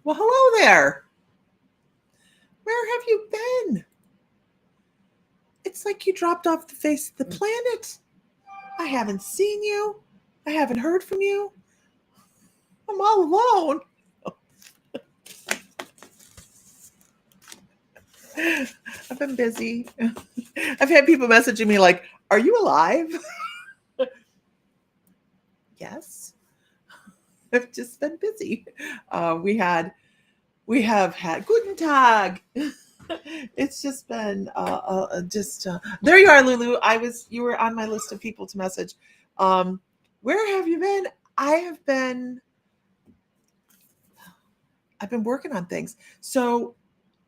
Well, hello there. Where have you been? It's like you dropped off the face of the planet. I haven't seen you. I haven't heard from you. I'm all alone. I've been busy. I've had people messaging me like, "Are you alive?" Yes. I've just been busy. We have had Guten Tag. It's just been there you are, Lulu. You were on my list of people to message. Where have you been? I have been I've been working on things. So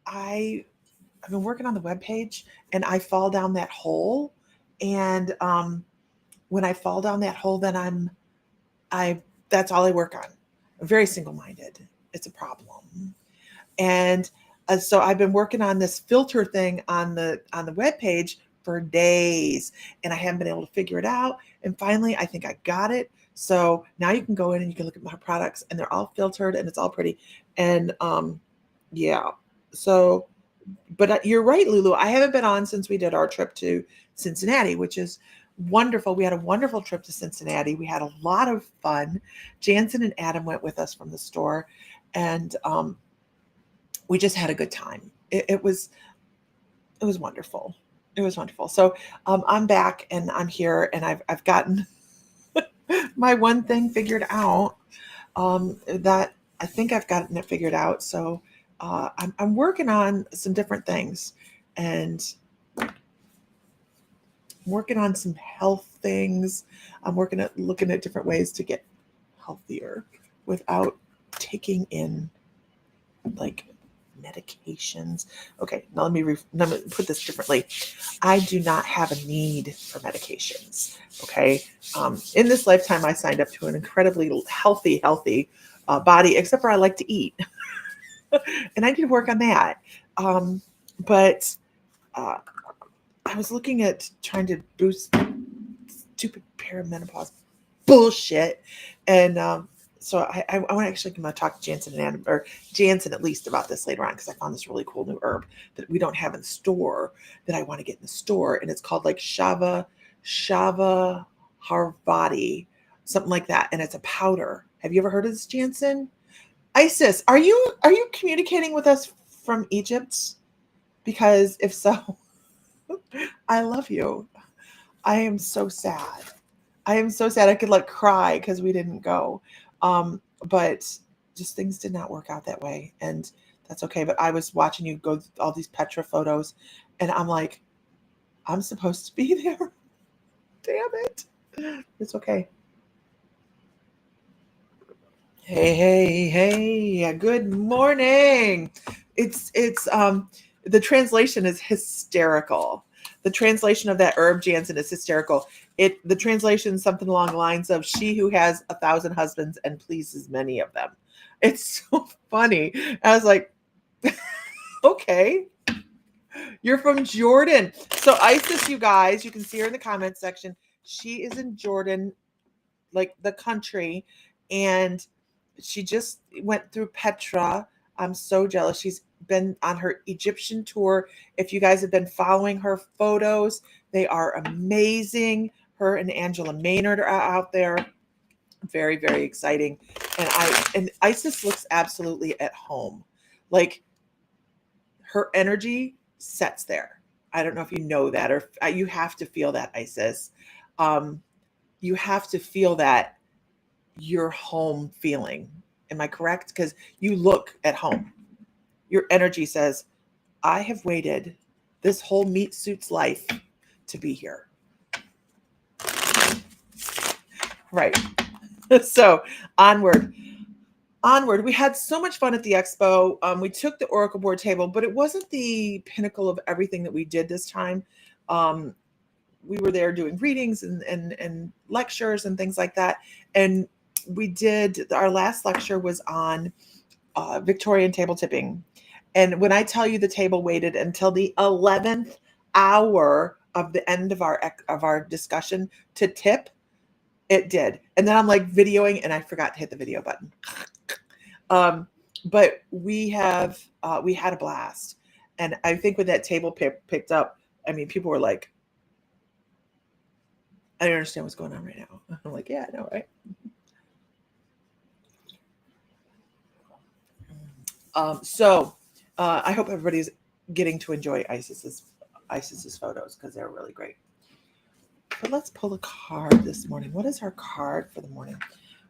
I've been working on the webpage and I fall down that hole. And when I fall down that hole, then I that's all I work on. I'm very single-minded. It's a problem. And so I've been working on this filter thing on the web page for days, and I haven't been able to figure it out. And finally, I think I got it. So now you can go in and you can look at my products, and they're all filtered and it's all pretty. And yeah, so but you're right, Lulu. I haven't been on since we did our trip to Cincinnati, which is wonderful. We had a wonderful trip to Cincinnati. We had a lot of fun. Jansen and Adam went with us from the store, and we just had a good time. It was wonderful. It was wonderful. So I'm back and I'm here, and I've gotten my one thing figured out. That I think I've gotten it figured out. So I'm working on some different things, and I'm working on some health things. I'm looking at different ways to get healthier without taking in like medications. Okay, now let me put this differently. I do not have a need for medications. Okay, in this lifetime, I signed up to an incredibly healthy body, except for I like to eat, and I need to work on that. But I was looking at trying to boost stupid perimenopause bullshit, and so I want to actually going to talk to Jansen and Adam, or Jansen at least, about this later on, because I found this really cool new herb that we don't have in the store that I want to get in the store, and it's called like Shava Harvati, something like that, and it's a powder. Have you ever heard of this, Jansen? Isis, are you communicating with us from Egypt? Because if so, I love you. I am so sad. I am so sad. I could like cry because we didn't go. But just things did not work out that way. And that's okay. But I was watching you go through all these Petra photos, and I'm like, I'm supposed to be there. Damn it. It's okay. Hey. Good morning. It's the translation is hysterical. The translation of that herb, Jansen, is hysterical. The translation is something along the lines of "She who has 1,000 husbands and pleases many of them." It's so funny. I was like, okay, you're from Jordan. So Isis, you guys, you can see her in the comments section. She is in Jordan, like the country, and she just went through Petra. I'm so jealous. She's been on her Egyptian tour. If you guys have been following her photos, they are amazing. Her and Angela Maynard are out there. Very, very exciting. And Isis looks absolutely at home. Like her energy sets there. I don't know if you know that, or you have to feel that, Isis. You have to feel that your home feeling. Am I correct? Because you look at home. Your energy says, I have waited this whole meat suit's life to be here. Right. So onward. We had so much fun at the expo. We took the Oracle board table, but it wasn't the pinnacle of everything that we did this time. We were there doing readings and lectures and things like that. And our last lecture was on Victorian table tipping. And when I tell you the table waited until the 11th hour of the end of our discussion to tip, it did. And then I'm like videoing, and I forgot to hit the video button. but we had a blast. And I think when that table picked up, I mean, people were like, I don't understand what's going on right now. I'm like, yeah, I know, right? So I hope everybody's getting to enjoy Isis's photos because they're really great. But let's pull a card this morning. What is our card for the morning?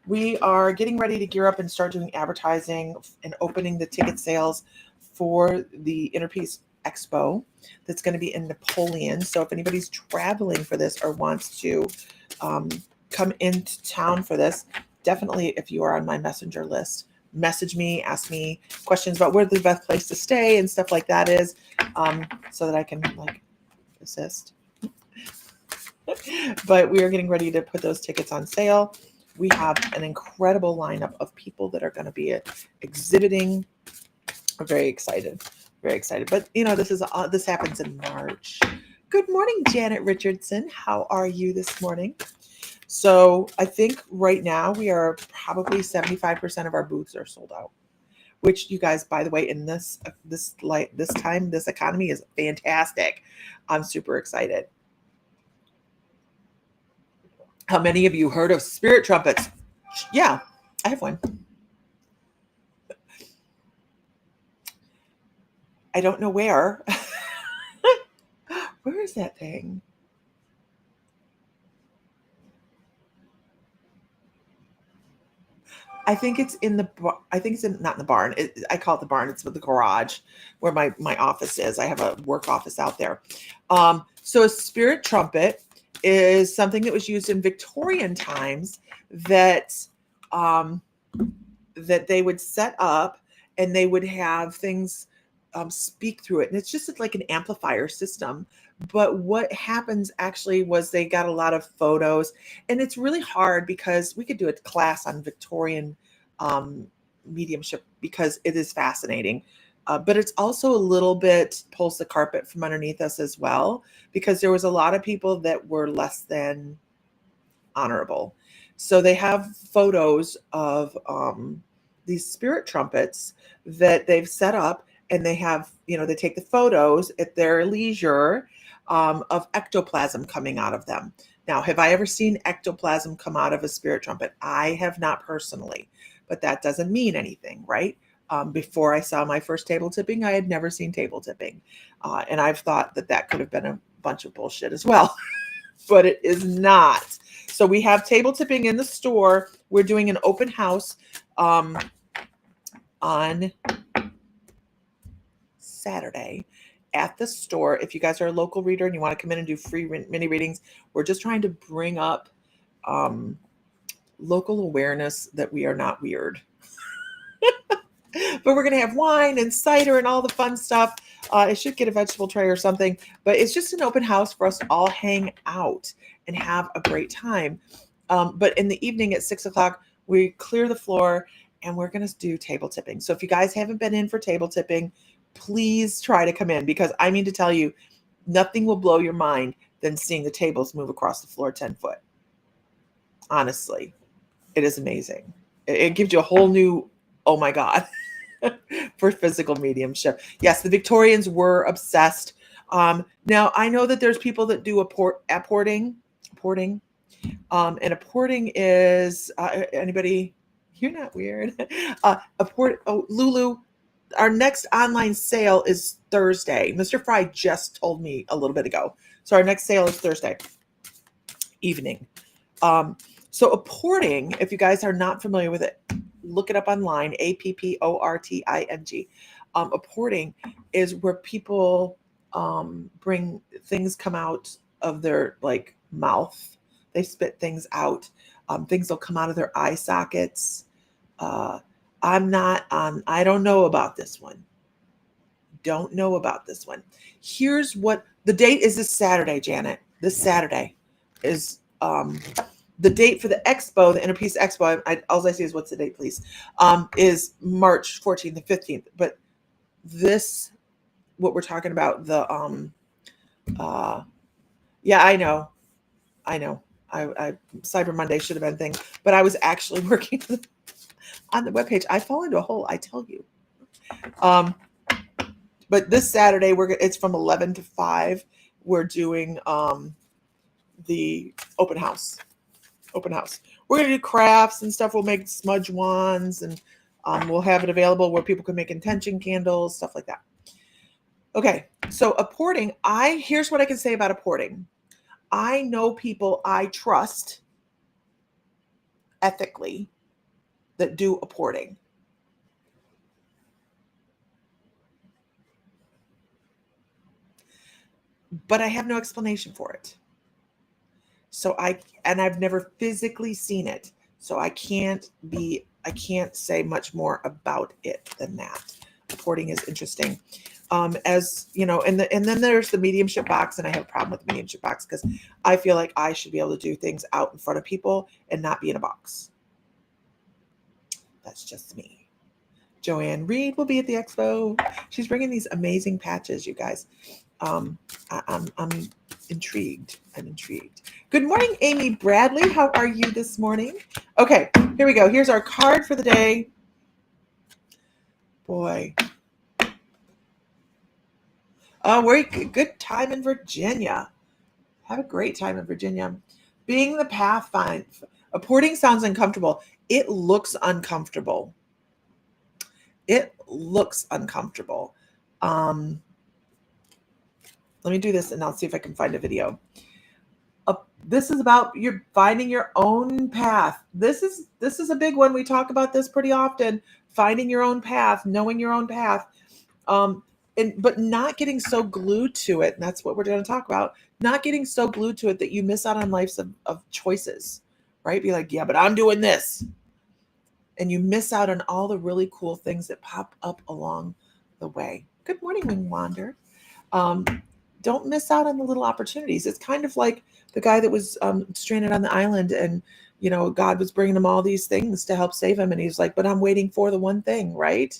We are getting ready to gear up and start doing advertising and opening the ticket sales for the Inner Peace Expo that's going to be in Napoleon. So if anybody's traveling for this or wants to um, come into town for this, definitely, if you are on my messenger list, message me, ask me questions about where the best place to stay and stuff like that is, so that I can like assist. But we are getting ready to put those tickets on sale. We have an incredible lineup of people that are going to be exhibiting. I'm very excited, very excited. But this happens in March. Good morning, Janet Richardson. How are you this morning? So I think right now we are probably 75% of our booths are sold out. Which, you guys, by the way, in this time, this economy is fantastic. I'm super excited. How many of you heard of spirit trumpets? Yeah, I have one. I don't know where. Where is that thing? I think it's in the. I think it's not in the barn. I call it the barn. It's the garage where my office is. I have a work office out there. So a spirit trumpet is something that was used in Victorian times that um, that they would set up, and they would have things speak through it. And it's just like an amplifier system. But what happens actually was they got a lot of photos, and it's really hard because we could do a class on Victorian um, mediumship because it is fascinating. But it's also a little bit pulls the carpet from underneath us as well, because there was a lot of people that were less than honorable. So they have photos of these spirit trumpets that they've set up, and they have, they take the photos at their leisure of ectoplasm coming out of them. Now, have I ever seen ectoplasm come out of a spirit trumpet? I have not personally, but that doesn't mean anything, right? Before I saw my first table tipping, I had never seen table tipping. And I've thought that could have been a bunch of bullshit as well, but it is not. So we have table tipping in the store. We're doing an open house on Saturday at the store. If you guys are a local reader and you want to come in and do free mini readings, we're just trying to bring up local awareness that we are not weird. But we're going to have wine and cider and all the fun stuff. I should get a vegetable tray or something, but it's just an open house for us to all hang out and have a great time. But in the evening at 6 o'clock, we clear the floor and we're going to do table tipping. So if you guys haven't been in for table tipping, please try to come in, because I mean to tell you, nothing will blow your mind than seeing the tables move across the floor 10 foot. Honestly, it is amazing. It gives you a whole new, oh my God, for physical mediumship. Yes, the Victorians were obsessed. Now, I know that there's people that do apporting. And apporting is anybody, you're not weird. Lulu, our next online sale is Thursday. Mr. Fry just told me a little bit ago. So our next sale is Thursday evening. So apporting, if you guys are not familiar with it, look it up online, apporting. Apporting is where people bring things come out of their like mouth. They spit things out. Things will come out of their eye sockets. I don't know about this one. Don't know about this one. Here's what the date is: this Saturday, Janet. This Saturday is the date for the expo, the Inner Peace Expo. All I see is, what's the date, please? Is March 14th and 15th. But this, what we're talking about, the yeah, I know. I Cyber Monday should have been thing, but I was actually working. on the webpage. I fall into a hole, I tell you. But this Saturday, it's from 11 to 5. We're doing the open house. We're going to do crafts and stuff. We'll make smudge wands, and we'll have it available where people can make intention candles, stuff like that. Okay, so apporting, here's what I can say about apporting. I know people I trust ethically that do apporting. But I have no explanation for it. So I've never physically seen it. So I can't say much more about it than that. Apporting is interesting. As you know, and then there's the mediumship box, and I have a problem with the mediumship box because I feel like I should be able to do things out in front of people and not be in a box. That's just me. Joanne Reed will be at the expo. She's bringing these amazing patches, you guys. I'm intrigued. Good morning, Amy Bradley. How are you this morning? Okay, here we go. Here's our card for the day. Boy. Oh, good time in Virginia. Have a great time in Virginia. Being the pathfinder. Apporting sounds uncomfortable. It looks uncomfortable. Let me do this and I'll see if I can find a video. This is about you're finding your own path. This is a big one. We talk about this pretty often. Finding your own path, knowing your own path. But not getting so glued to it. And that's what we're going to talk about. Not getting so glued to it that you miss out on lives of choices, right? Be like, yeah, but I'm doing this. And you miss out on all the really cool things that pop up along the way. Good morning, Wing Wander. Don't miss out on the little opportunities. It's kind of like the guy that was stranded on the island, and God was bringing him all these things to help save him, and he's like, but I'm waiting for the one thing, right?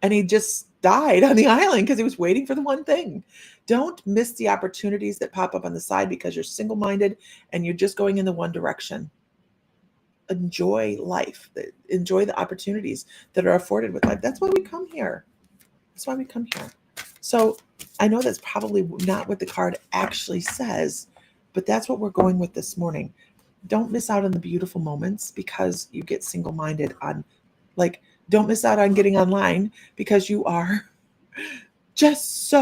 And he just died on the island because he was waiting for the one thing. Don't miss the opportunities that pop up on the side because you're single-minded and you're just going in the one direction. Enjoy life. Enjoy the opportunities that are afforded with life. That's why we come here. So I know that's probably not what the card actually says, but that's what we're going with this morning. Don't miss out on the beautiful moments because you get single-minded on, don't miss out on getting online because you are it's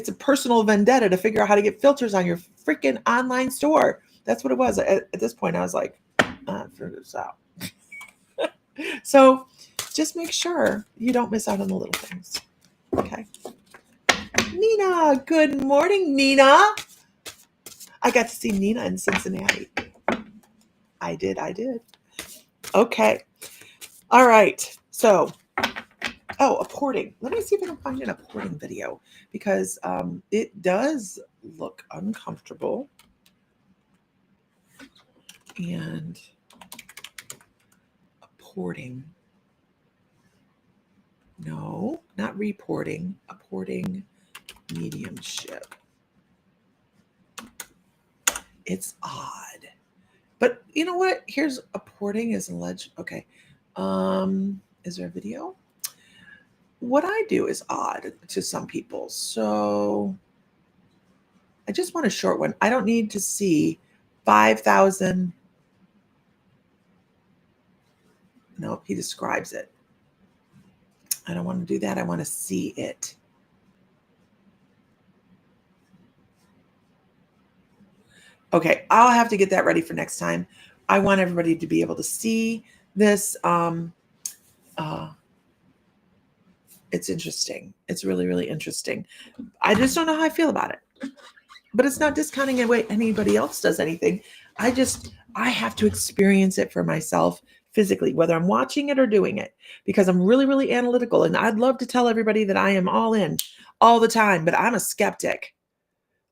a personal vendetta to figure out how to get filters on your freaking online store. That's what it was. At this point, I was like, figure this out. So just make sure you don't miss out on the little things. Okay. Nina, good morning, Nina. I got to see Nina in Cincinnati. I did. Okay. All right. So, apporting. Let me see if I can find an apporting video because it does look uncomfortable. And apporting. No, not reporting. Apporting mediumship. It's odd. But you know what? Here's apporting is alleged. Okay. Is there a video? What I do is odd to some people. So I just want a short one. I don't need to see 5,000. No, he describes it. I don't want to do that. I want to see it. Okay, I'll have to get that ready for next time. I want everybody to be able to see this. It's interesting. It's really, really interesting. I just don't know how I feel about it. But it's not discounting away anybody else does anything. I have to experience it for myself physically, whether I'm watching it or doing it, because I'm really, really analytical. And I'd love to tell everybody that I am all in all the time, but I'm a skeptic.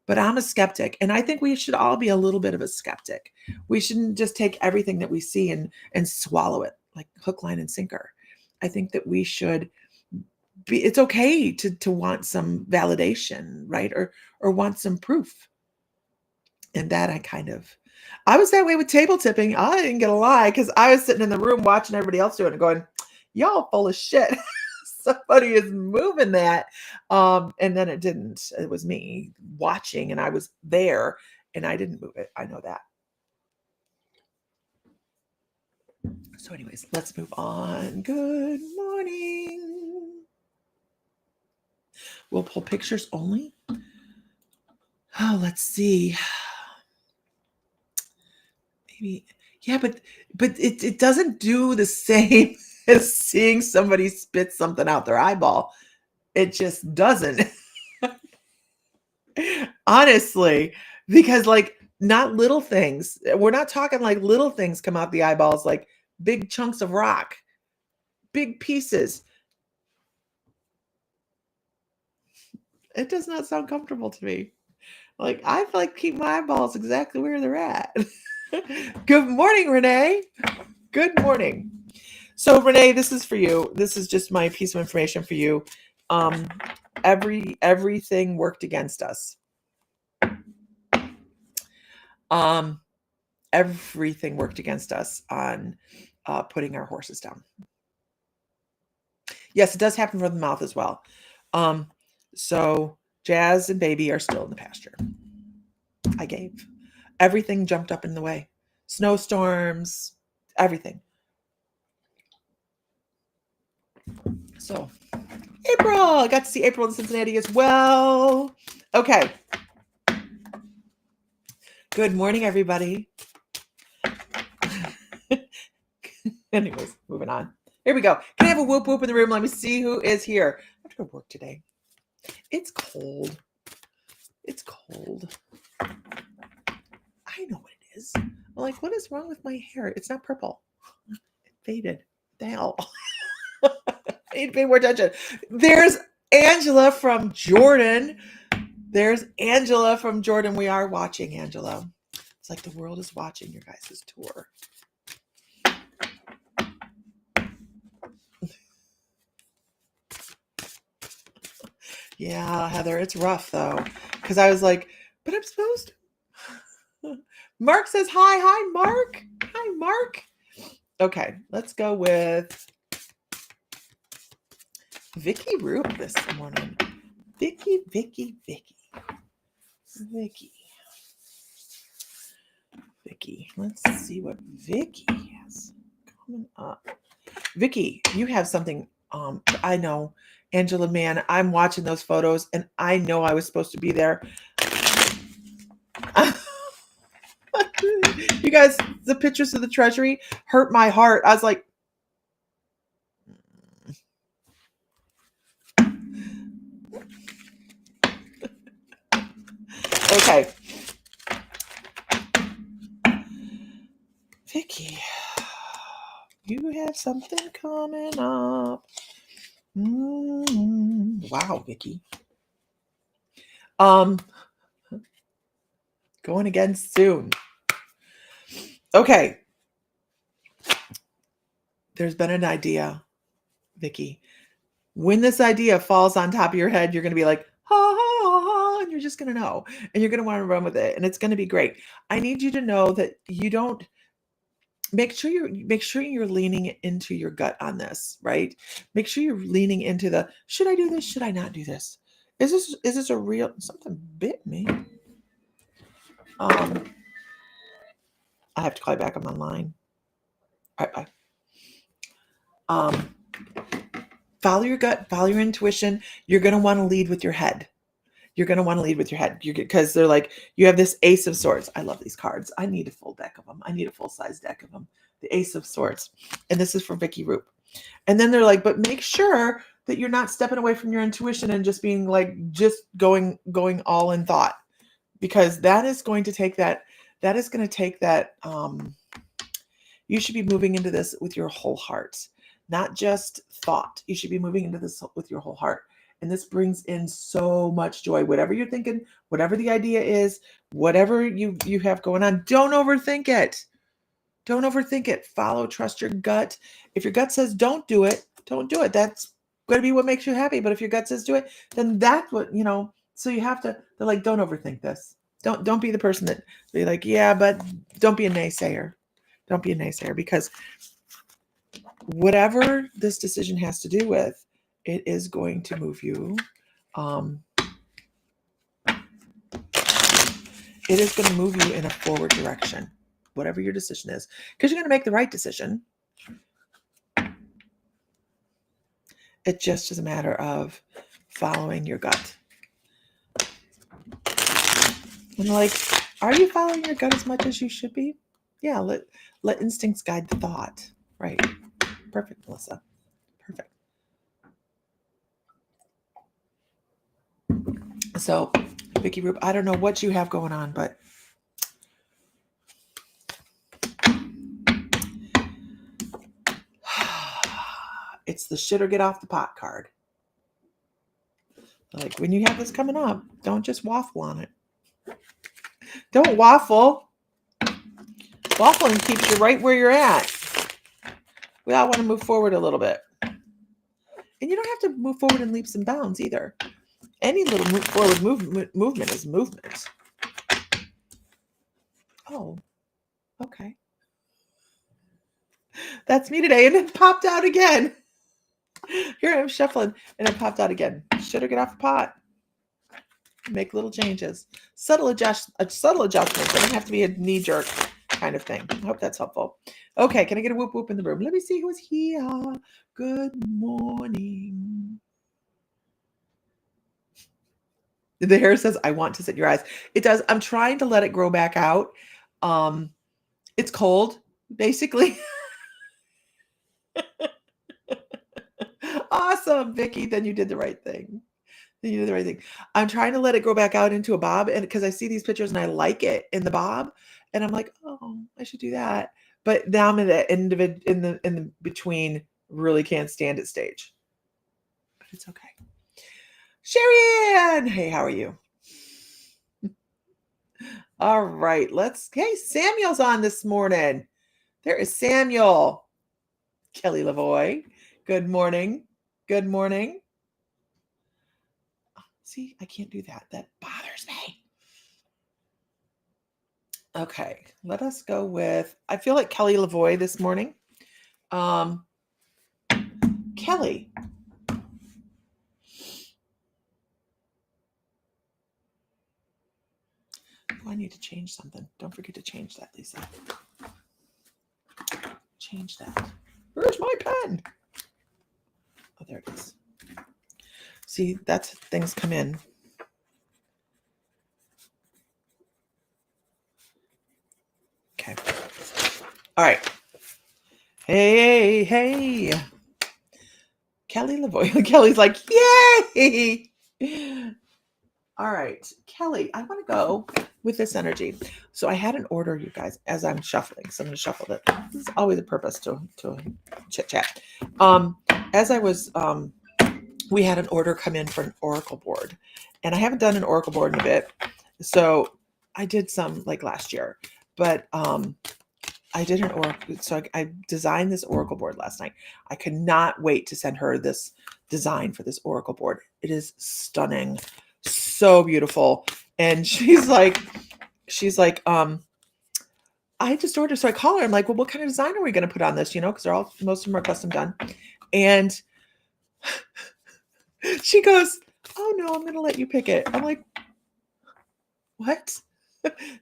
And I think we should all be a little bit of a skeptic. We shouldn't just take everything that we see and swallow it like hook, line, and sinker. I think that we should be, it's okay to want some validation, right? Or want some proof. And that I was that way with table tipping. I didn't get a lie because I was sitting in the room watching everybody else doing it, going, "Y'all full of shit." Somebody is moving that, and then it didn't. It was me watching, and I was there, and I didn't move it. I know that. So, anyways, let's move on. Good morning. We'll pull pictures only. Oh, let's see. Maybe, yeah, but it doesn't do the same as seeing somebody spit something out their eyeball. It just doesn't. Honestly, because like not little things. We're not talking like little things come out the eyeballs, like big chunks of rock, big pieces. It does not sound comfortable to me. Like I feel like keep my eyeballs exactly where they're at. Good morning, Renee. Good morning. So Renee, this is for you. This is just my piece of information for you. Everything worked against us. Everything worked against us on putting our horses down. Yes, it does happen from the mouth as well. So Jazz and Baby are still in the pasture. I gave. Everything jumped up in the way. Snowstorms, everything. So April, I got to see April in Cincinnati as well. Okay. Good morning, everybody. Anyways, moving on. Here we go. Can I have a whoop whoop in the room? Let me see who is here. I have to go to work today. It's cold. It's cold. I know what it is. I'm like, what is wrong with my hair? It's not purple. It faded. The hell. I need to pay more attention. There's Angela from Jordan. There's Angela from Jordan. We are watching, Angela. It's like the world is watching your guys' tour. Yeah, Heather, it's rough though. Because I was like, but I'm supposed to. Mark says hi. Hi, Mark. Hi, Mark. Okay, let's go with Vicky Roop this morning. Vicky. Let's see what Vicky has coming up. Vicky, you have something. I know, Angela, man, I'm watching those photos and I know I was supposed to be there. You guys, the pictures of the treasury hurt my heart. I was like, okay. Vicky, you have something coming up. Wow, Vicky. Going again soon. Okay. There's been an idea, Vicky. When this idea falls on top of your head, you're going to be like, ha, ha, ha, and you're just going to know. And you're going to want to run with it. And it's going to be great. I need you to know that you don't make sure you're leaning into your gut on this, right? Make sure you're leaning into the, should I do this? Should I not do this? Is this a real, something bit me? I have to call you back. I'm online. All right, bye. Follow your gut, follow your intuition. You're going to want to lead with your head. Because they're like, you have this Ace of Swords. I love these cards. I need a full deck of them. I need a full size deck of them. The Ace of Swords. And this is for Vicky Roop. And then they're like, but make sure that you're not stepping away from your intuition and just being like, just going all in thought, because that is going to take that. You should be moving into this with your whole heart, not just thought. You should be moving into this with your whole heart. And this brings in so much joy. Whatever you're thinking, whatever the idea is, whatever you have going on, don't overthink it. Don't overthink it. Follow, trust your gut. If your gut says don't do it, don't do it. That's going to be what makes you happy. But if your gut says do it, then that's what, so you have to, they're like, don't overthink this. Don't be the person that be like, yeah, but don't be a naysayer. Don't be a naysayer, because whatever this decision has to do with, it is going to move you. It is going to move you in a forward direction, whatever your decision is, because you're going to make the right decision. It just is a matter of following your gut. And like, are you following your gut as much as you should be? Yeah, let instincts guide the thought. Right. Perfect, Melissa. Perfect. So, Vicki Rube, I don't know what you have going on, but it's the shit or get off the pot card. Like, when you have this coming up, don't just waffle on it. Don't waffle. Waffling keeps you right where you're at. We all want to move forward a little bit. And you don't have to move forward in leaps and bounds either. Any little forward movement is movement. Oh, okay. That's me today. And it popped out again. Here I am shuffling, and it popped out again. Should I get off the pot? Make little changes. Subtle adjustments. It doesn't have to be a knee-jerk kind of thing. I hope that's helpful. Okay, can I get a whoop whoop in the room? Let me see who's here. Good morning. The hair says, I want to sit in your eyes. It does. I'm trying to let it grow back out. It's cold, basically. Awesome, Vicki. Then you did the right thing. I'm trying to let it grow back out into a bob, and because I see these pictures and I like it in the bob, and I'm like, oh, I should do that. But now I'm in the end of it, in the between, really can't stand it stage. But it's okay. Sherry Ann, hey, how are you? All right, hey, Samuel's on this morning. There is Samuel. Kelly Lavoie. Good morning. Good morning. See, I can't do that. That bothers me. Okay, let us go with, I feel like Kelly Lavoie this morning. Kelly. Oh, I need to change something. Don't forget to change that, Lisa. Change that. Where's my pen? Oh, there it is. See, that's things come in. Okay. All right. Hey. Kelly Lavoie. Kelly's like, yay! All right, Kelly, I want to go with this energy. So I had an order, you guys, as I'm shuffling. So I'm going to shuffle it. This is always a purpose to chit chat. As I was, we had an order come in for an oracle board, and I haven't done an oracle board in a bit. So I did some like last year, but I did an oracle. So I designed this oracle board last night. I could not wait to send her this design for this oracle board. It is stunning. So beautiful. And she's like, I just ordered. So I call her. I'm like, well, what kind of design are we going to put on this? Because most of them are custom done. And she goes, oh no, I'm going to let you pick it. I'm like, what?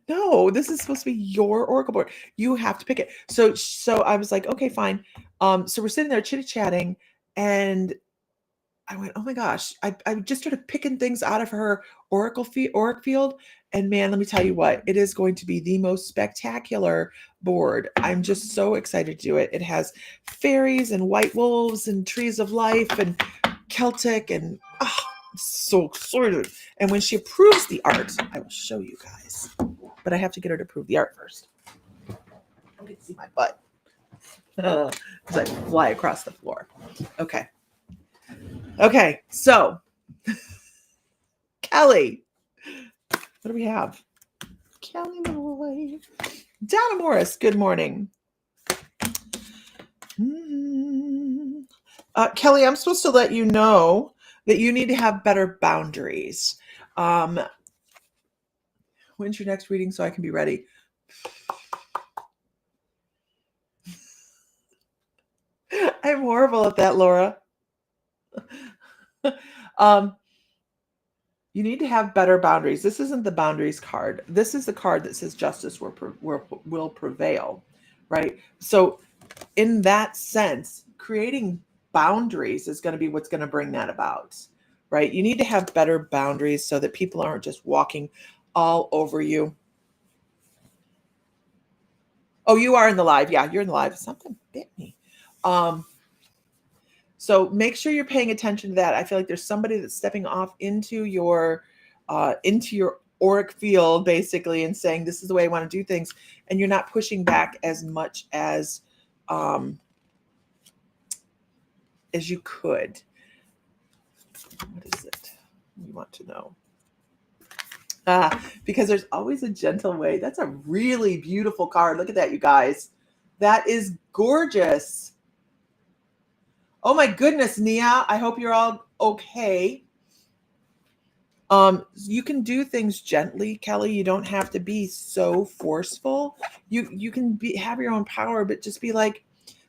No, this is supposed to be your oracle board. You have to pick it. So I was like, okay, fine. So we're sitting there chitty-chatting, and I went, oh my gosh, I just started picking things out of her auric field. And man, let me tell you what, it is going to be the most spectacular board. I'm just so excited to do it. It has fairies and white wolves and trees of life and Celtic, and so excited. And when she approves the art, I will show you guys. But I have to get her to approve the art first. I can see my butt as I fly across the floor. Okay, so Kelly, what do we have? Kelly Lavoie. Donna Morris, good morning. Kelly, I'm supposed to let you know that you need to have better boundaries. When's your next reading so I can be ready? I'm horrible at that, Laura. um, you need to have better boundaries. This isn't the boundaries card. This is the card that says justice will prevail, right? So in that sense, creating boundaries is going to be what's going to bring that about, right? You need to have better boundaries so that people aren't just walking all over you. Oh, you are in the live. Yeah, you're in the live. Something bit me. So make sure you're paying attention to that. I feel like there's somebody that's stepping off into your auric field, basically, and saying, this is the way I want to do things. And you're not pushing back as much as you could. What is it you want to know? Because there's always a gentle way. That's a really beautiful card. Look at that, you guys. That is gorgeous. Oh my goodness, Nia. I hope you're all okay. You can do things gently, Kelly. You don't have to be so forceful. You can have your own power, but just be like,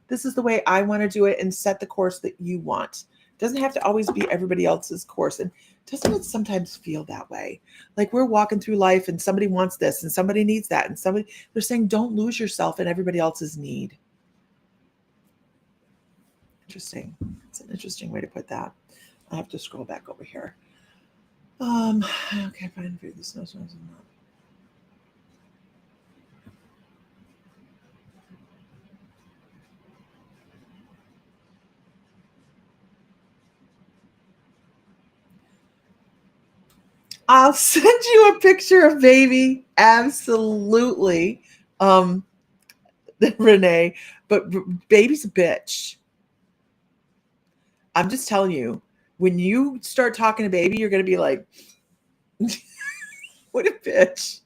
this is the way I want to do it, and set the course that you want. It doesn't have to always be everybody else's course. And doesn't it sometimes feel that way? Like we're walking through life and somebody wants this and somebody needs that, and they're saying, don't lose yourself in everybody else's need. Interesting. It's an interesting way to put that. I have to scroll back over here. Okay, fine. The snowstorms and not. I'll send you a picture of baby. Absolutely. Renee, but baby's a bitch. I'm just telling you, when you start talking to baby, you're going to be like, what a bitch.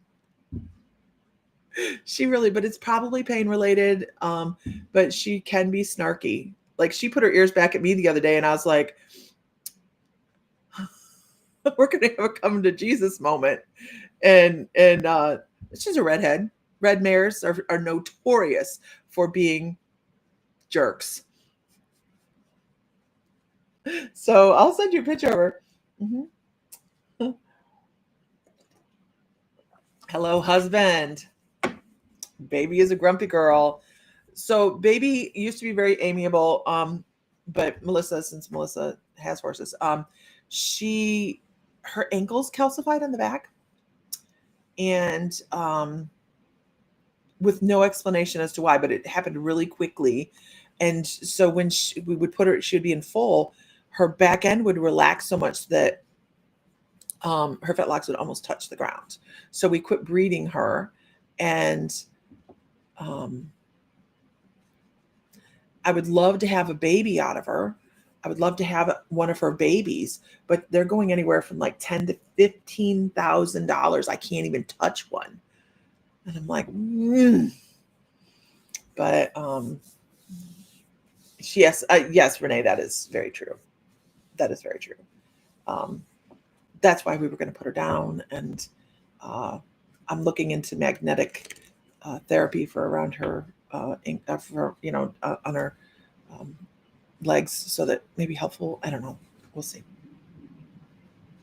But it's probably pain related. But she can be snarky. Like she put her ears back at me the other day and I was like, we're going to have a come to Jesus moment. And she's a redhead. Red mares are notorious for being jerks. So I'll send you a picture of her. Mm-hmm. Hello, husband. Baby is a grumpy girl. So baby used to be very amiable. But Melissa, since Melissa has horses, her ankles calcified on the back, and with no explanation as to why, but it happened really quickly. And so when we would put her, she would be in foal, her back end would relax so much that her fetlocks would almost touch the ground. So we quit breeding her, and I would love to have a baby out of her. I would love to have one of her babies, but they're going anywhere from like $10,000 to $15,000. I can't even touch one, and I'm like, but yes, Renee, that is very true. That is very true. That's why we were going to put her down, and I'm looking into magnetic therapy for around her, on her legs, so that may be helpful. I don't know. We'll see.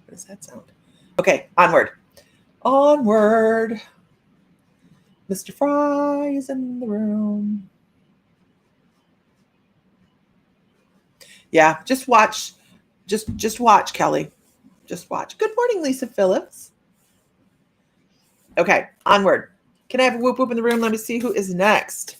What does that sound? Okay, onward. Mr. Fry is in the room. Yeah, just watch. Just watch, Kelly. Just watch. Good morning, Lisa Phillips. Okay, onward. Can I have a whoop whoop in the room? Let me see who is next.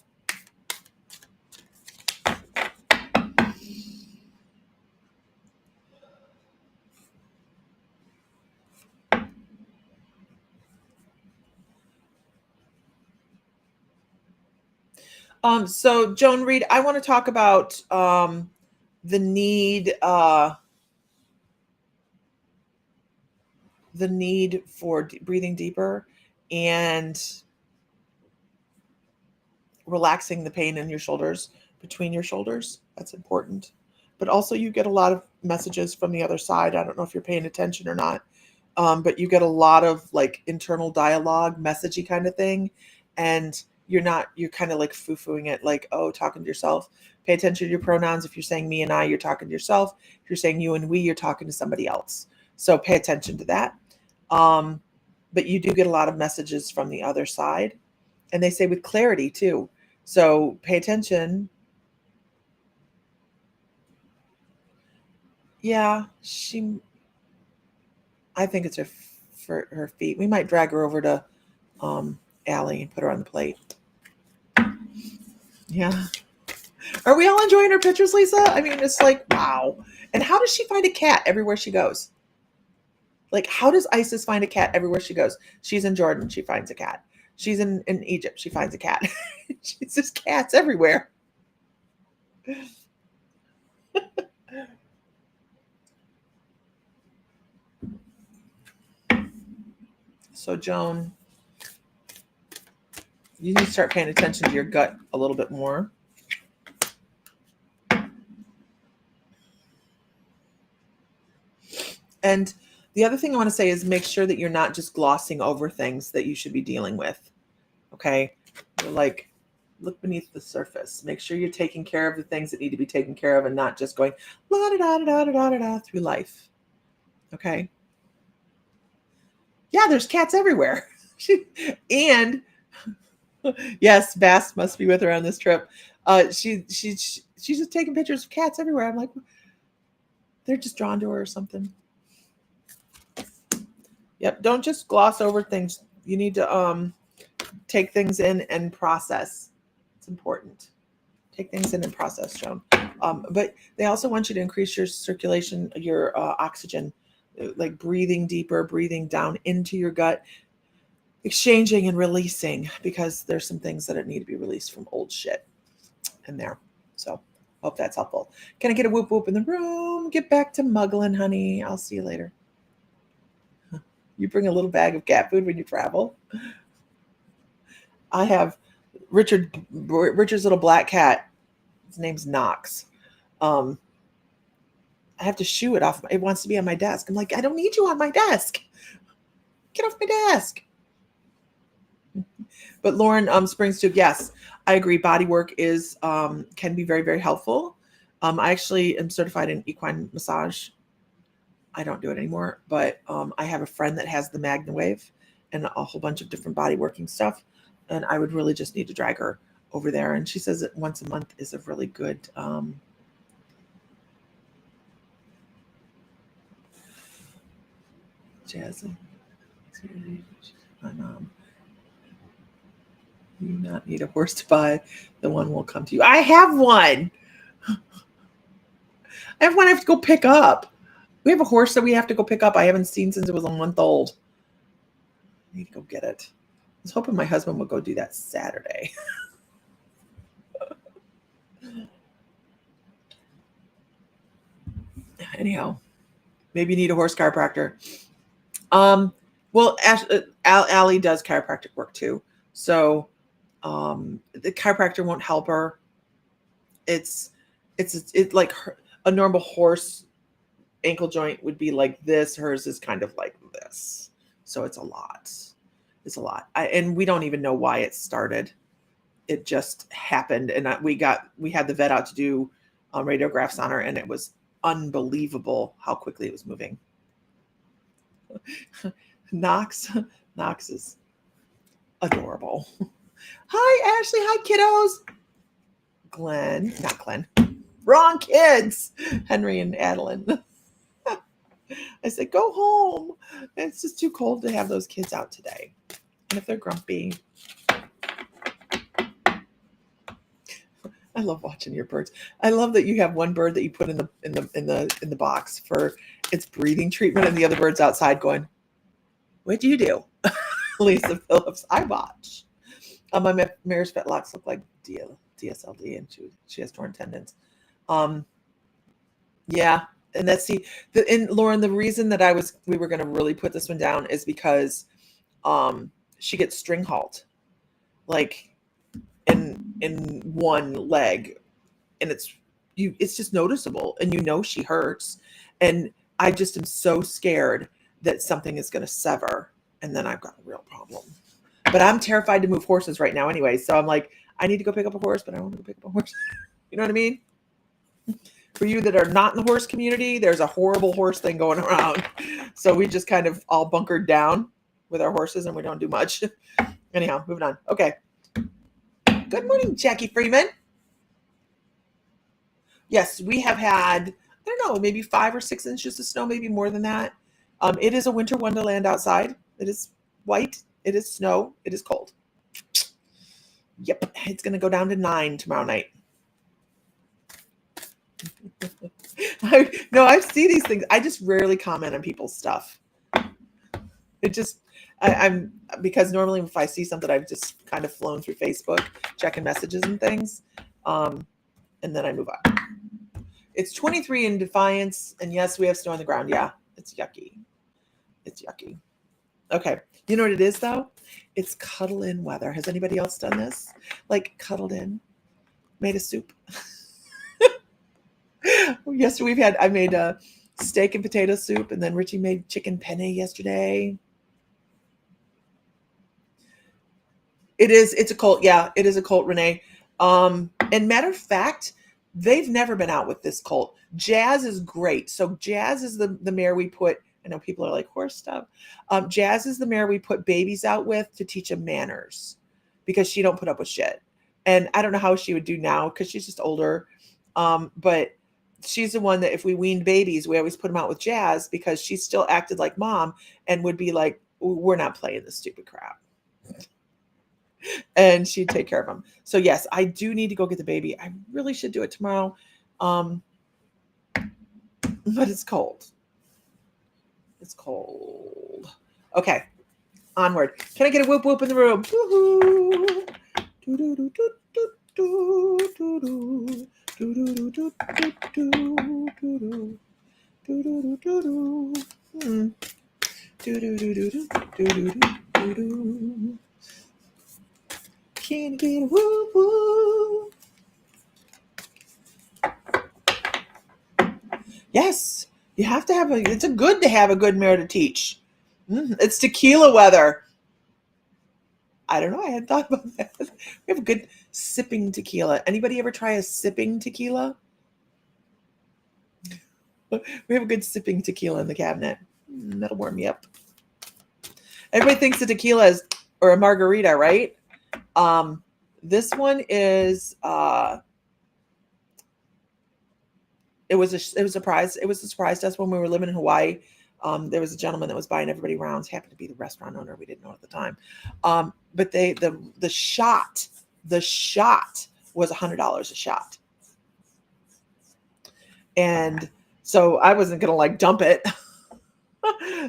So Joan Reed, I want to talk about the need for breathing deeper and relaxing the pain in your shoulders, between your shoulders. That's important. But also you get a lot of messages from the other side. I don't know if you're paying attention or not. but you get a lot of like internal dialogue, messagey kind of thing. And you're kind of like foo-fooing it, like, oh, talking to yourself. Pay attention to your pronouns. If you're saying me and I, you're talking to yourself. If you're saying you and we, you're talking to somebody else. So pay attention to that. But you do get a lot of messages from the other side. And they say with clarity too. So pay attention. Yeah, I think it's for her feet. We might drag her over to Allie and put her on the plate. Yeah. Are we all enjoying her pictures, Lisa? I mean, it's like, wow. And how does she find a cat everywhere she goes? Like, how does Isis find a cat everywhere she goes? She's in Jordan, she finds a cat. She's in Egypt, she finds a cat. She's just cats everywhere. So, Joan, you need to start paying attention to your gut a little bit more. And the other thing I want to say is make sure that you're not just glossing over things that you should be dealing with. Okay? You're like, look beneath the surface. Make sure you're taking care of the things that need to be taken care of and not just going la da da da da da da da through life. Okay? Yeah, there's cats everywhere. And yes, Bass must be with her on this trip. She's just taking pictures of cats everywhere. I'm like, they're just drawn to her or something. Yep. Don't just gloss over things. You need to take things in and process. It's important. Take things in and process, Joan. But they also want you to increase your circulation, your oxygen, like breathing deeper, breathing down into your gut, exchanging and releasing, because there's some things that need to be released from old shit in there. So hope that's helpful. Can I get a whoop whoop in the room? Get back to muggling, honey. I'll see you later. You bring a little bag of cat food when you travel. I have Richard's little black cat. His name's Knox. I have to shoo it off. It wants to be on my desk. I'm like, I don't need you on my desk. Get off my desk. But Lauren Springs too. Yes, I agree. Body work is can be very, very helpful. I actually am certified in equine massage. I don't do it anymore, but I have a friend that has the MagnaWave and a whole bunch of different body working stuff. And I would really just need to drag her over there. And she says that once a month is a really good Jazzy. My mom. You do not need a horse to buy. The one will come to you. I have one. I have one I have to go pick up. We have a horse that we have to go pick up. I haven't seen since it was a month old. I need to go get it. I was hoping my husband would go do that Saturday. Anyhow, maybe you need a horse chiropractor. Well, Allie does chiropractic work too. So the chiropractor won't help her. It's like a normal horse ankle joint would be like this. Hers is kind of like this. So it's a lot. It's a lot. And we don't even know why it started. It just happened. And we had the vet out to do radiographs on her, and it was unbelievable how quickly it was moving. Knox is adorable. Hi, Ashley. Hi, kiddos. Not Glenn. Wrong kids. Henry and Adeline. I said, go home. It's just too cold to have those kids out today. And if they're grumpy. I love watching your birds. I love that you have one bird that you put in the box for its breathing treatment, and the other bird's outside going, what do you do? Lisa Phillips, I watch. My mare's fetlocks look like DSLD, and she has torn tendons. Yeah, and and Lauren, the reason that we were going to really put this one down is because she gets string halt, like in one leg, and it's just noticeable, and she hurts, and I just am so scared that something is going to sever, and then I've got a real problem. But I'm terrified to move horses right now anyway. So I'm like, I need to go pick up a horse, but I don't want to go pick up a horse. You know what I mean? For you that are not in the horse community, there's a horrible horse thing going around. So we just kind of all bunkered down with our horses and we don't do much. Anyhow, moving on. Okay. Good morning, Jackie Freeman. Yes, we have had, I don't know, maybe 5 or 6 inches of snow, maybe more than that. It is a winter wonderland outside. It is white. It is snow. It is cold. Yep. It's going to go down to 9 tomorrow night. I see these things. I just rarely comment on people's stuff. It just, I'm because normally if I see something, I've just kind of flown through Facebook, checking messages and things. And then I move on. It's 23 in Defiance. And yes, we have snow on the ground. Yeah, it's yucky. It's yucky. Okay. You know what it is though? It's cuddle in weather. Has anybody else done this? Like cuddled in, made a soup. Yesterday I made a steak and potato soup, and then Richie made chicken penne yesterday. It's a cult. Yeah, it is a cult, Renee. And matter of fact, they've never been out with this cult. Jazz is great. So Jazz is the mare we put, I know people are like horse stuff. Jazz is the mare we put babies out with to teach them manners because she don't put up with shit. And I don't know how she would do now because she's just older. But she's the one that if we weaned babies, we always put them out with Jazz because she still acted like mom and would be like, we're not playing this stupid crap. And she'd take care of them. So yes, I do need to go get the baby. I really should do it tomorrow. But it's cold. It's cold. Okay. Onward. Can I get a whoop whoop in the room? Woo-hoo. Can I get a whoop whoop? Yes, you have to have it's good to have a good mare to teach. It's tequila weather. I don't know. I hadn't thought about that. We have a good sipping tequila. Anybody ever try a sipping tequila? We have a good sipping tequila in the cabinet. That'll warm me up. Everybody thinks a tequila is, or a margarita, right? This one is, it was a surprise. It was a surprise to us when we were living in Hawaii. There was a gentleman that was buying everybody rounds, happened to be the restaurant owner. We didn't know at the time. But the shot was $100 a shot. And so I wasn't going to like dump it.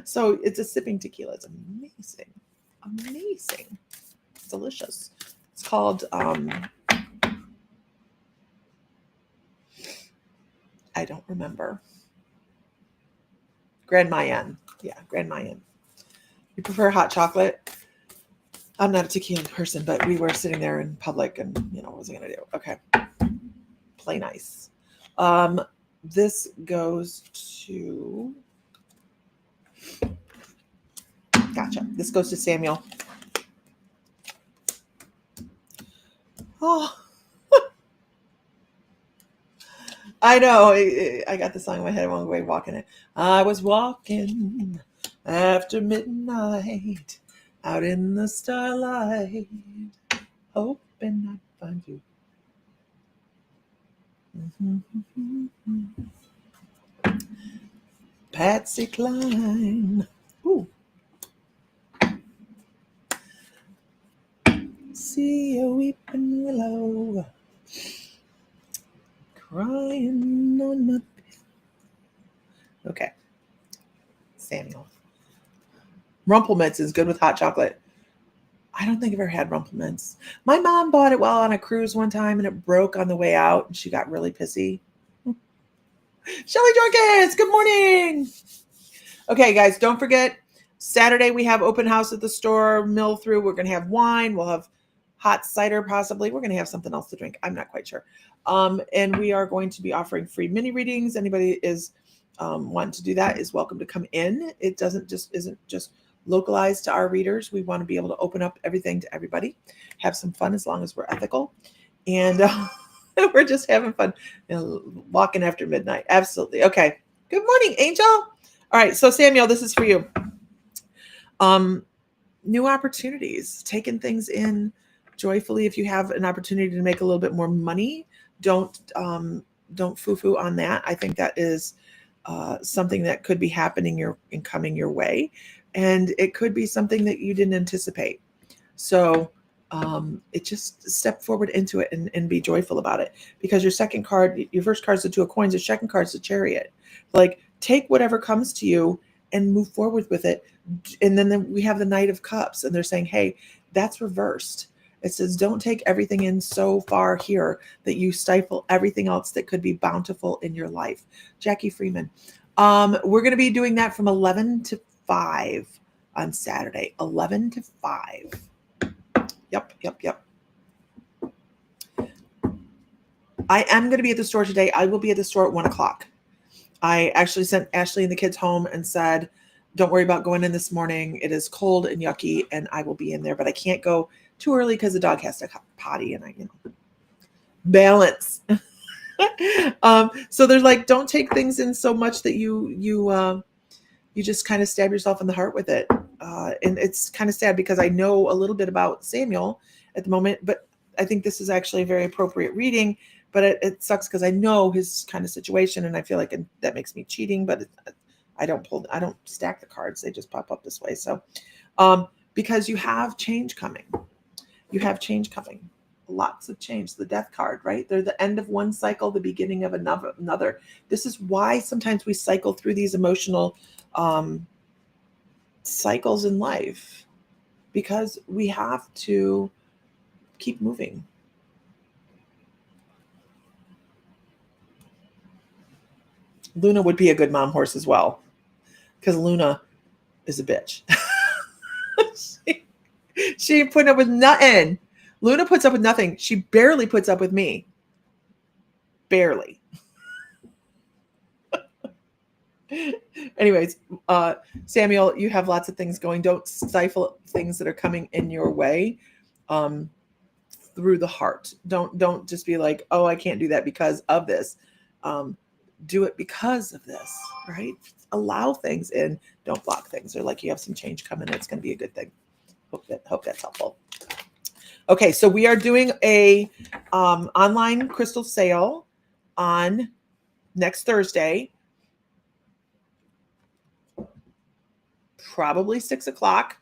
So it's a sipping tequila. It's amazing. Amazing. It's delicious. It's called, I don't remember. Grand Mayan. Yeah, Grand Mayan. You prefer hot chocolate? I'm not a tequila person, but we were sitting there in public and, what was I going to do? Okay. Play nice. This goes to... Gotcha. This goes to Samuel. Oh, I know. I got the song in my head. I won't go walking it. I was walking after midnight out in the starlight, hoping I'd find you. Patsy Cline. Ooh. See a weeping willow crying on my pillow. Okay. Samuel. Rumplemints is good with hot chocolate. I don't think I've ever had Rumplemints. My mom bought it while on a cruise one time and it broke on the way out and she got really pissy. Shelly Jorkins, good morning. Okay, guys, don't forget, Saturday we have open house at the store, mill through. We're going to have wine. We'll have hot cider possibly. We're going to have something else to drink. I'm not quite sure. And we are going to be offering free mini readings. Anybody is want to do that is welcome to come in. It isn't just localized to our readers. We want to be able to open up everything to everybody, have some fun as long as we're ethical, and we're just having fun, walking after midnight. Absolutely. Okay. Good morning, Angel. All right. So Samuel, this is for you. New opportunities, taking things in joyfully. If you have an opportunity to make a little bit more money, don't foo-foo on that. I think that is something that could be happening and coming your way, and it could be something that you didn't anticipate. So it just step forward into it and be joyful about it, because your first card's the Two of Coins, your second card's the Chariot. Like, take whatever comes to you and move forward with it. And then we have the Knight of Cups, and they're saying, hey, that's reversed. It says, don't take everything in so far here that you stifle everything else that could be bountiful in your life. Jackie Freeman. We're going to be doing that from 11 to 5 on Saturday. 11 to 5. Yep. I am going to be at the store today. I will be at the store at 1 o'clock. I actually sent Ashley and the kids home and said, don't worry about going in this morning. It is cold and yucky, and I will be in there, but I can't go too early because the dog has to potty, and balance. So they're like, don't take things in so much that you just kind of stab yourself in the heart with it. And it's kind of sad because I know a little bit about Samuel at the moment, but I think this is actually a very appropriate reading. But it sucks because I know his kind of situation, and I feel like that makes me cheating. But I don't stack the cards; they just pop up this way. So, because you have change coming, lots of change. The Death card, right? They're the end of one cycle, the beginning of another. This is why sometimes we cycle through these emotional cycles in life, because we have to keep moving. Luna would be a good mom horse as well, because Luna is a bitch. she ain't putting up with nothing. Luna puts up with nothing. She barely puts up with me. Barely. Anyways, Samuel, you have lots of things going. Don't stifle things that are coming in your way through the heart. Don't just be like, oh, I can't do that because of this. Do it because of this, right? Allow things in. Don't block things. Or like, you have some change coming. It's going to be a good thing. Hope that's helpful. Okay, so we are doing a online crystal sale on next Thursday, probably 6 o'clock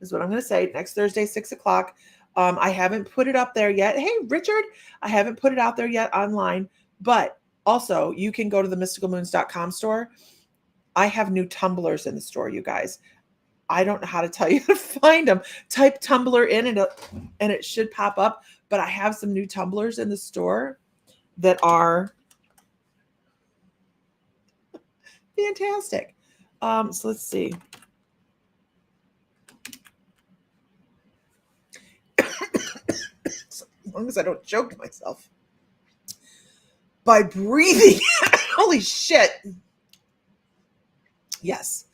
is what I'm going to say. Next Thursday, 6 o'clock. I haven't put it up there yet. Hey, Richard, I haven't put it out there yet online, but also you can go to the mysticalmoons.com store. I have new tumblers in the store, you guys. I don't know how to tell you to find them. Type tumbler in and it should pop up. But I have some new tumblers in the store that are fantastic. So let's see. As long as I don't choke myself by breathing. Holy shit. Yes.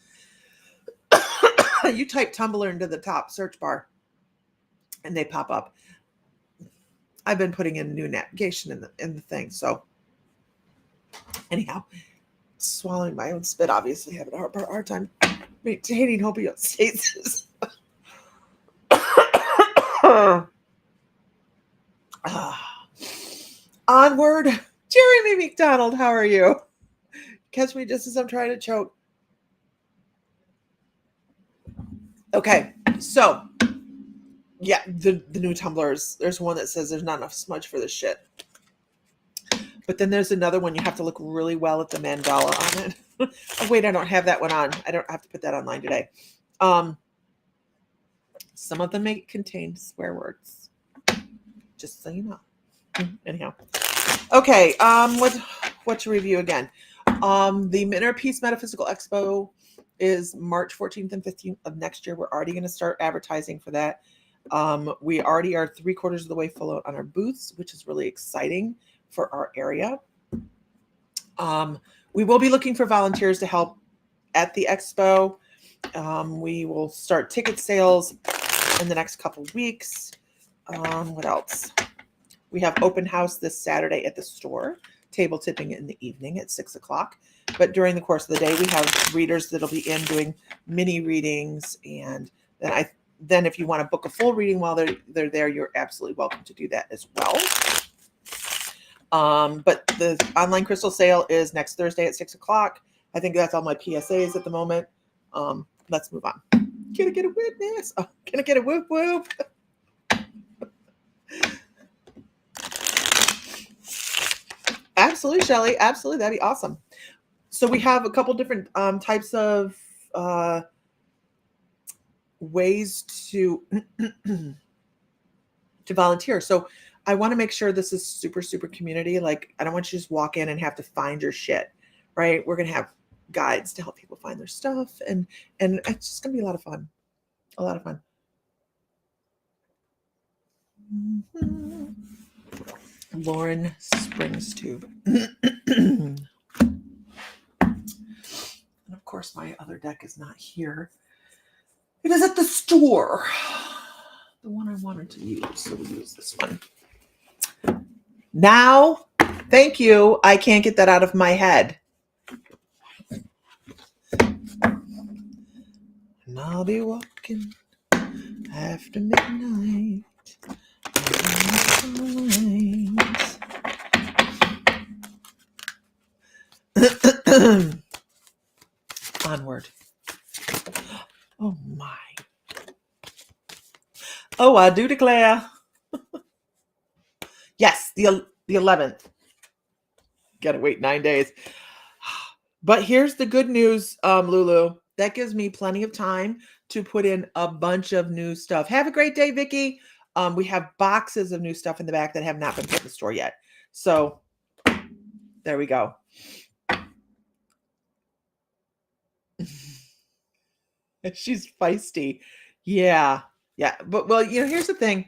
You type tumbler into the top search bar and they pop up. I've been putting in new navigation in the thing. So anyhow, swallowing my own spit, obviously having a hard time maintaining homeostasis. Onward. Jeremy McDonald, how are you? Catch me just as I'm trying to choke. Okay, so yeah, the new tumblers. There's one that says there's not enough smudge for this shit. But then there's another one you have to look really well at the mandala on it. Oh, wait, I don't have that one on. I don't have to put that online today. Some of them may contain swear words. Just so you know. Anyhow. Okay, what to review again? The Inner Peace Metaphysical Expo is March 14th and 15th of next year. We're already going to start advertising for that. We already are 3/4 of the way full out on our booths, which is really exciting for our area. We will be looking for volunteers to help at the expo. We will start ticket sales in the next couple weeks. What else? We have open house this Saturday at the store, table tipping in the evening at 6 o'clock. But during the course of the day, we have readers that'll be in doing mini readings. And then if you want to book a full reading while they're there, you're absolutely welcome to do that as well. But the online crystal sale is next Thursday at 6 o'clock. I think that's all my PSAs at the moment. Let's move on. Can I get a witness? Oh, can I get a whoop whoop? Absolutely, Shelly. Absolutely. That'd be awesome. So we have a couple different types of ways to to volunteer. So I want to make sure this is super, super community. Like, I don't want you to just walk in and have to find your shit, right? We're going to have guides to help people find their stuff. And it's just going to be a lot of fun. A lot of fun. Mm-hmm. Lauren Springs Tube. And of course, my other deck is not here. It is at the store. The one I wanted to use. So we'll use this one. Now, thank you. I can't get that out of my head. And I'll be walking after midnight. Onward. Oh my. Oh, I do declare. Yes, the 11th. Gotta wait 9 days. But here's the good news, Lulu. That gives me plenty of time to put in a bunch of new stuff. Have a great day, Vicki. We have boxes of new stuff in the back that have not been put in the store yet. So there we go. She's feisty. Yeah. But well, here's the thing.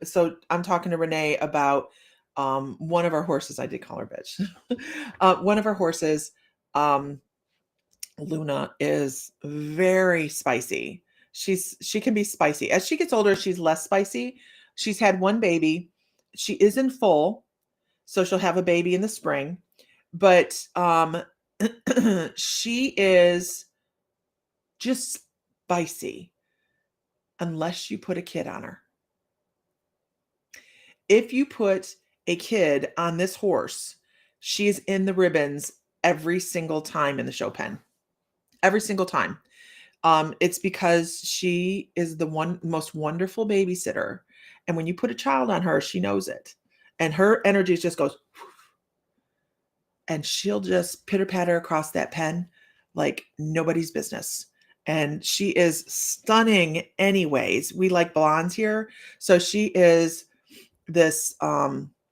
So I'm talking to Renee about one of our horses. I did call her bitch. One of our horses, Luna, is very spicy. She can be spicy. As she gets older, she's less spicy. She's had one baby. She is in full, so she'll have a baby in the spring. But she is just spicy unless you put a kid on her. If you put a kid on this horse, she is in the ribbons every single time in the show pen. Every single time. It's because she is the most wonderful babysitter. And when you put a child on her, she knows it. And her energy just goes, and she'll just pitter patter across that pen like nobody's business. And she is stunning anyways. We like blondes here. So she is this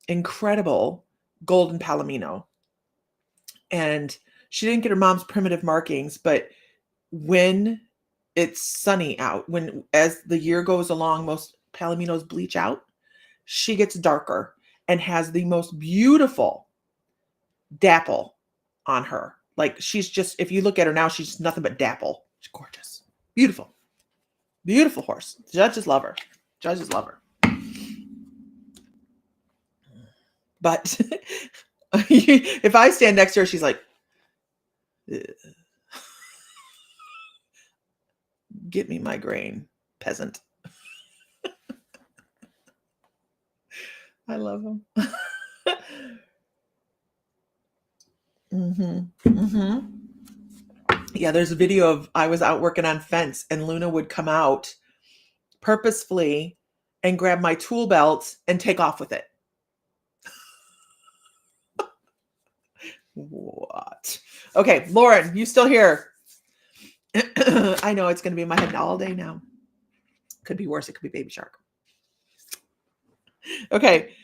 incredible golden palomino. And she didn't get her mom's primitive markings, but when it's sunny out, as the year goes along, most palominos bleach out. She gets darker and has the most beautiful dapple on her. Like, she's just, if you look at her now, she's nothing but dapple. She's gorgeous. Beautiful. Beautiful horse. Judges love her. Judges love her. But if I stand next to her, she's like, get me my grain, peasant. I love him. Yeah, there's a video of I was out working on fence and Luna would come out purposefully and grab my tool belt and take off with it. What? Okay, Lauren, you still here? I know it's going to be in my head all day now. Could be worse. It could be Baby Shark. Okay.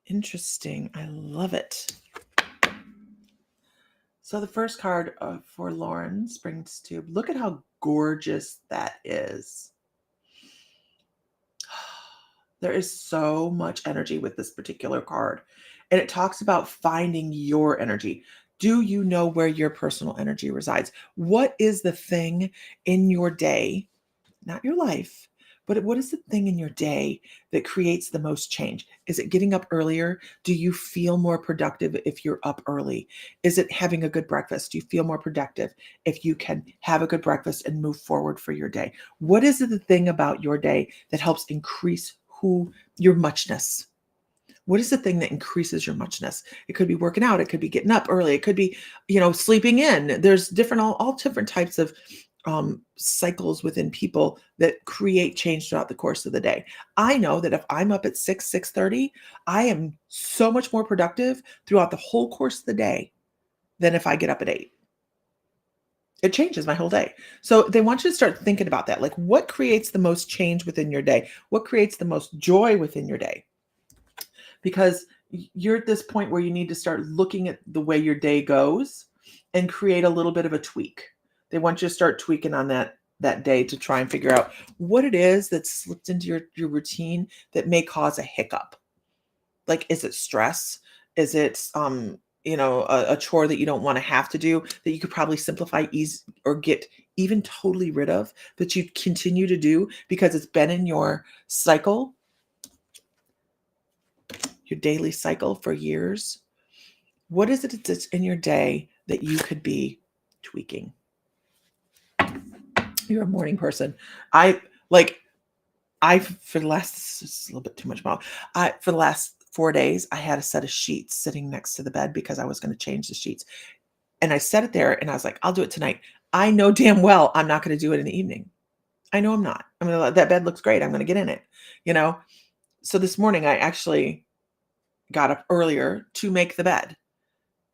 Interesting. I love it. So the first card for Lauren Springs Tube. Look at how gorgeous that is. There is so much energy with this particular card. And it talks about finding your energy. Do you know where your personal energy resides? What is the thing in your day, not your life, but what is the thing in your day that creates the most change? Is it getting up earlier? Do you feel more productive if you're up early? Is it having a good breakfast? Do you feel more productive if you can have a good breakfast and move forward for your day? What is it the thing about your day that helps increase your muchness? What is the thing that increases your muchness? It could be working out. It could be getting up early. It could be, sleeping in. There's different, all different types of cycles within people that create change throughout the course of the day. I know that if I'm up at 6:30, I am so much more productive throughout the whole course of the day than if I get up at 8. It changes my whole day. So they want you to start thinking about that. Like, what creates the most change within your day? What creates the most joy within your day? Because you're at this point where you need to start looking at the way your day goes and create a little bit of a tweak. They want you to start tweaking on that day to try and figure out what it is that's slipped into your routine that may cause a hiccup. Like, is it stress? Is it a chore that you don't want to have to do that you could probably simplify, ease, or get even totally rid of, but you continue to do because it's been in your cycle, your daily cycle for years? What is it that's in your day that you could be tweaking? You're a morning person. For the last, this is a little bit too much more. For the last 4 days, I had a set of sheets sitting next to the bed because I was going to change the sheets. And I set it there and I was like, I'll do it tonight. I know damn well I'm not going to do it in the evening. I know I'm not. I'm going to, that bed looks great. I'm going to get in it, So this morning I actually got up earlier to make the bed.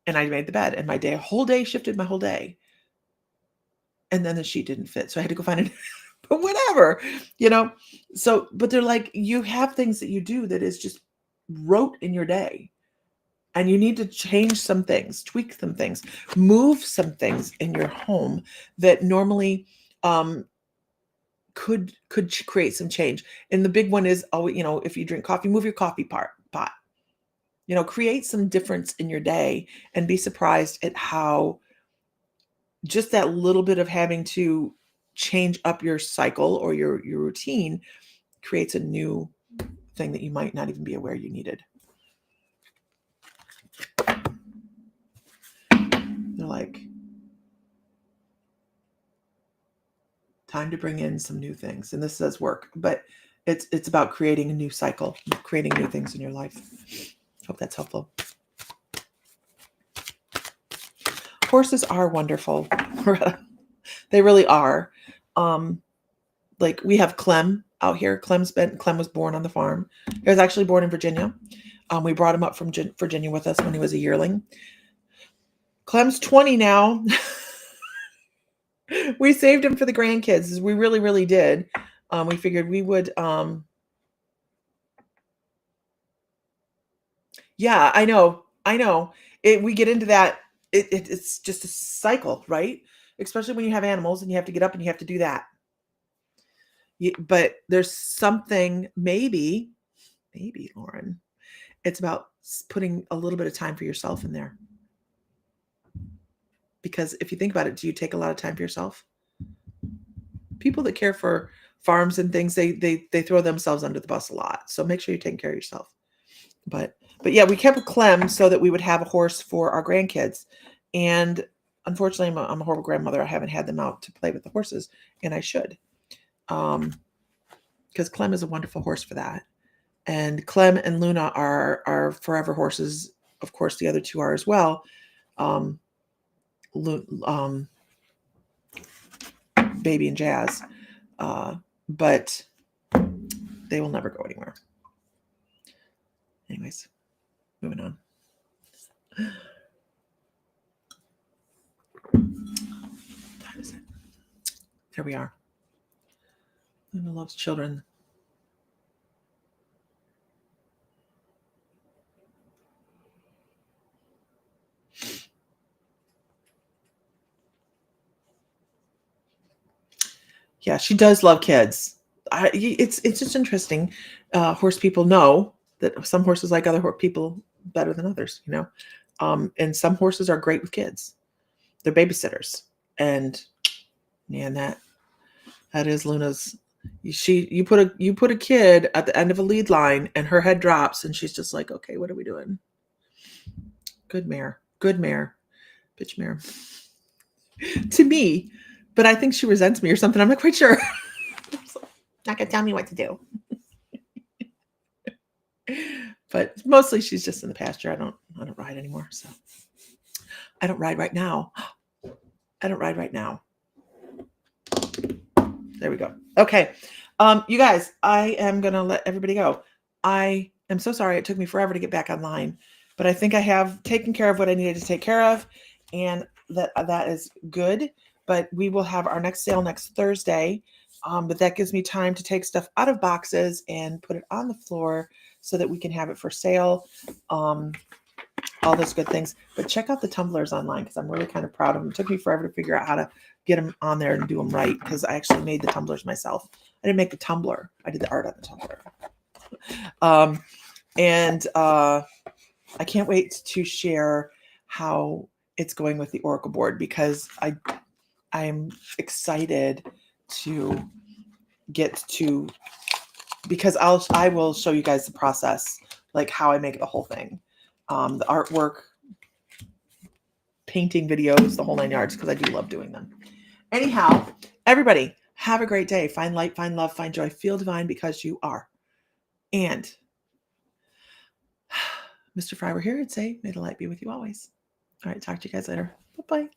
And I made the bed, and my whole day shifted my whole day. And then the sheet didn't fit. So I had to go find it. But whatever, So, but they're like, you have things that you do that is just rote in your day. And you need to change some things, tweak some things, move some things in your home that normally could create some change. And the big one is, if you drink coffee, move your coffee pot. Create some difference in your day and be surprised at how just that little bit of having to change up your cycle or your routine creates a new thing that you might not even be aware you needed. They're like, time to bring in some new things. And this does work, but it's about creating a new cycle, creating new things in your life. Hope that's helpful. Horses are wonderful. They really are. Like, we have Clem out here. Clem was born on the farm. He was actually born in Virginia. We brought him up from Virginia with us when he was a yearling. Clem's 20 now. We saved him for the grandkids. We really, really did. We figured we would. Yeah, I know. We get into that. It's just a cycle, right? Especially when you have animals and you have to get up and you have to do that. But there's something, maybe, Lauren, it's about putting a little bit of time for yourself in there. Because if you think about it, do you take a lot of time for yourself? People that care for farms and things, they throw themselves under the bus a lot. So make sure you're taking care of yourself. But yeah, we kept Clem so that we would have a horse for our grandkids. And unfortunately, I'm a horrible grandmother. I haven't had them out to play with the horses, and I should. Because Clem is a wonderful horse for that. And Clem and Luna are forever horses. Of course, the other two are as well. Baby and Jazz. But they will never go anywhere. Anyways, moving on. What time is it? Here we are. Luna loves children. Yeah, she does love kids. It's just interesting. Horse people know that some horses like other people better than others, and some horses are great with kids. They're babysitters, and man, that is Luna's. You put a kid at the end of a lead line, and her head drops, and she's just like, okay, what are we doing? Good mare, bitch mare. To me, but I think she resents me or something. I'm not quite sure. Not gonna tell me what to do. But mostly she's just in the pasture. I don't ride anymore. So I don't ride right now. I don't ride right now. There we go. Okay. You guys, I am gonna let everybody go. I am so sorry it took me forever to get back online, but I think I have taken care of what I needed to take care of, and that is good. But we will have our next sale next Thursday. But that gives me time to take stuff out of boxes and put it on the floor so that we can have it for sale. All those good things. But check out the tumblers online because I'm really kind of proud of them. It took me forever to figure out how to get them on there and do them right because I actually made the tumblers myself. I didn't make the tumbler. I did the art on the tumbler. And I can't wait to share how it's going with the Oracle board because I'm excited to get to, because I will show you guys the process, like how I make the whole thing, the artwork, painting videos, the whole 9 yards, because I do love doing them. Anyhow, everybody have a great day. Find light, find love, find joy, feel divine because you are. And Mr. Fry, we're here and say, may the light be with you always. All right, talk to you guys later. Bye-bye.